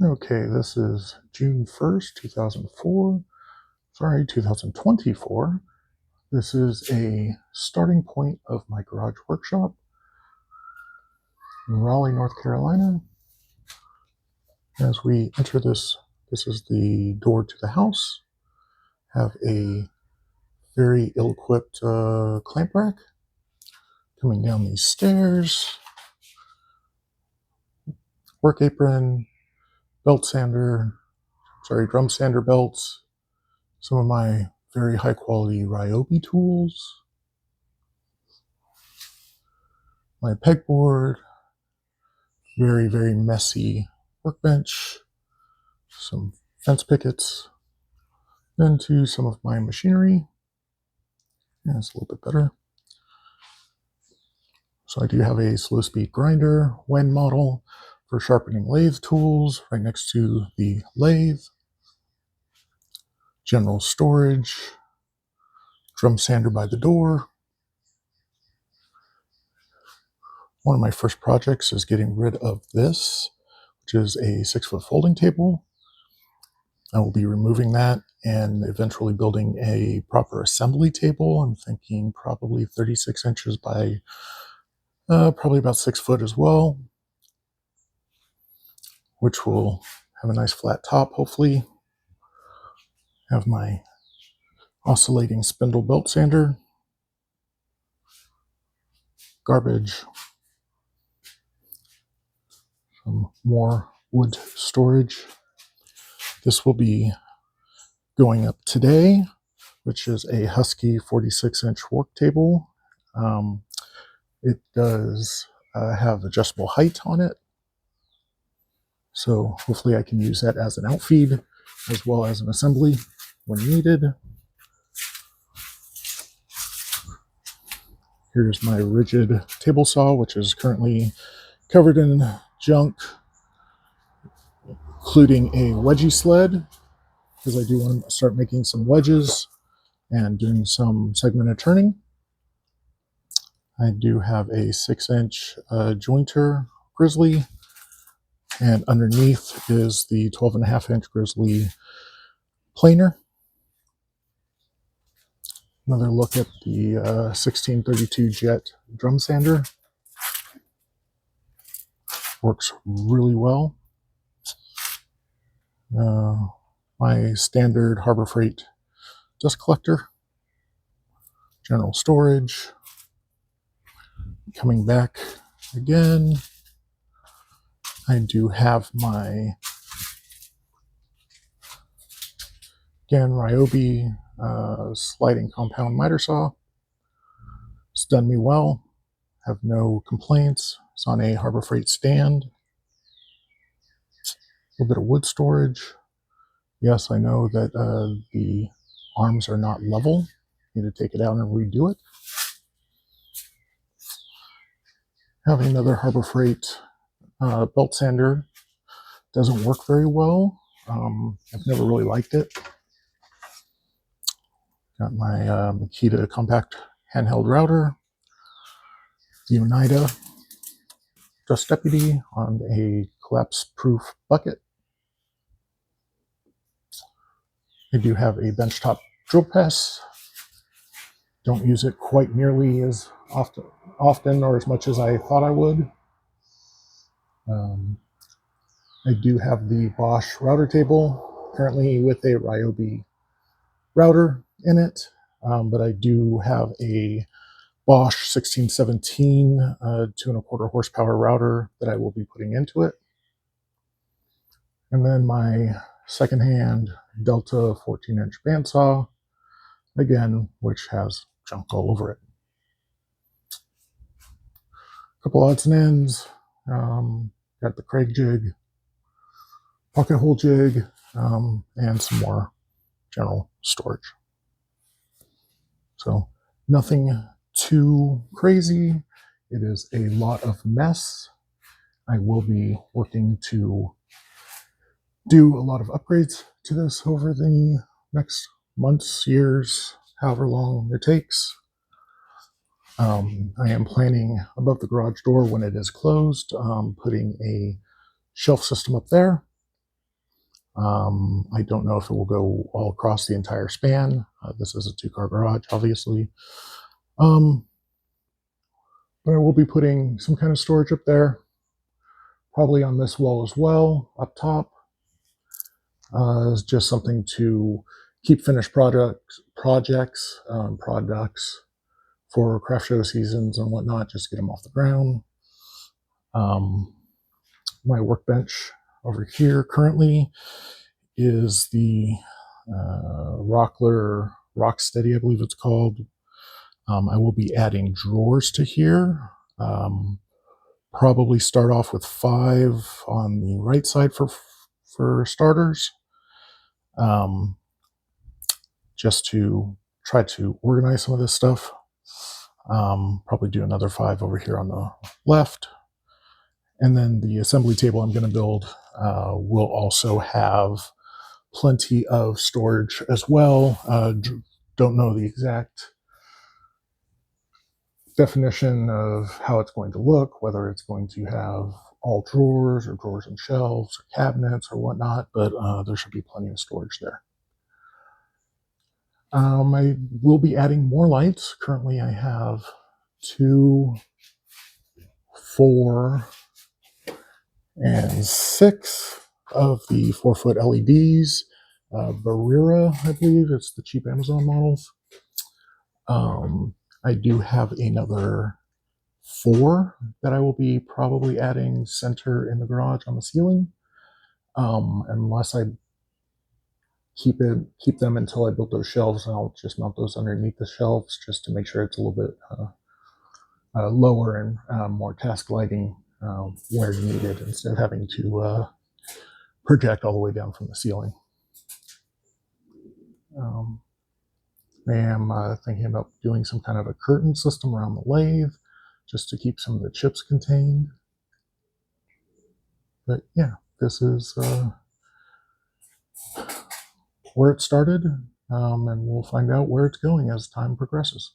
Okay, this is June 1st, 2024. This is a starting point of my garage workshop in Raleigh, North Carolina. As we enter this is the door to the house. Have a very ill-equipped clamp rack coming down these stairs. Work apron, drum sander belts, some of my very high quality Ryobi tools, my pegboard, very, very messy workbench, some fence pickets, then to some of my machinery. Yeah, it's a little bit better. So I do have a slow speed grinder, Wen model for sharpening lathe tools right next to the lathe. General storage, drum sander by the door. One of my first projects is getting rid of this, which is a 6-foot folding table. I will be removing that and eventually building a proper assembly table. I'm thinking probably 36 inches by probably about 6 foot as well, which will have a nice flat top, hopefully. Have my oscillating spindle belt sander, garbage, some more wood storage. This will be going up today, which is a Husky 46-inch work table. It does have adjustable height on it, so hopefully I can use that as an outfeed as well as an assembly when needed. Here's my rigid table saw, which is currently covered in junk, including a wedgie sled, because I do want to start making some wedges and doing some segmented turning. I do have a 6-inch jointer Grizzly, and underneath is the 12.5-inch Grizzly planer. Another look at the 1632 Jet drum sander. Works really well. My standard Harbor Freight dust collector. General storage. Coming back again, I do have my Ryobi sliding compound miter saw. It's done me well. Have no complaints. It's on a Harbor Freight stand. A little bit of wood storage. Yes, I know that the arms are not level. Need to take it out and redo it. Have another Harbor Freight belt sander. Doesn't work very well. I've never really liked it. Got my Makita compact handheld router. The Oneida Dust Deputy on a collapse-proof bucket. I do have a benchtop drill press. Don't use it quite nearly as often or as much as I thought I would. I do have the Bosch router table, currently with a Ryobi router in it, but I do have a Bosch 1617 2.25 horsepower router that I will be putting into it. And then my secondhand Delta 14-inch bandsaw, again, which has junk all over it. A couple odds and ends. Got the Craig jig, pocket hole jig, and some more general storage. So nothing too crazy. It is a lot of mess. I will be working to do a lot of upgrades to this over the next months, years, however long it takes. I am planning above the garage door when it is closed, putting a shelf system up there. I don't know if it will go all across the entire span. This is a 2-car garage, obviously. But I will be putting some kind of storage up there, probably on this wall as well, up top. It's just something to keep finished products for craft show seasons and whatnot, just get them off the ground. My workbench over here currently is the Rockler Rocksteady, I believe it's called. I will be adding drawers to here. Probably start off with 5 on the right side for starters, just to try to organize some of this stuff. Probably do another 5 over here on the left. And then the assembly table I'm going to build will also have plenty of storage as well. Don't know the exact definition of how it's going to look, whether it's going to have all drawers or drawers and shelves or cabinets or whatnot, but there should be plenty of storage there. I will be adding more lights. Currently I have 2, 4, and 6 of the 4-foot LEDs. Barrera, I believe it's the cheap Amazon models. I do have another 4 that I will be probably adding center in the garage on the ceiling, unless I keep them until I build those shelves, and I'll just mount those underneath the shelves just to make sure it's a little bit lower and more task lighting where needed, instead of having to project all the way down from the ceiling. I am thinking about doing some kind of a curtain system around the lathe just to keep some of the chips contained. But yeah, this is where it started, and we'll find out where it's going as time progresses.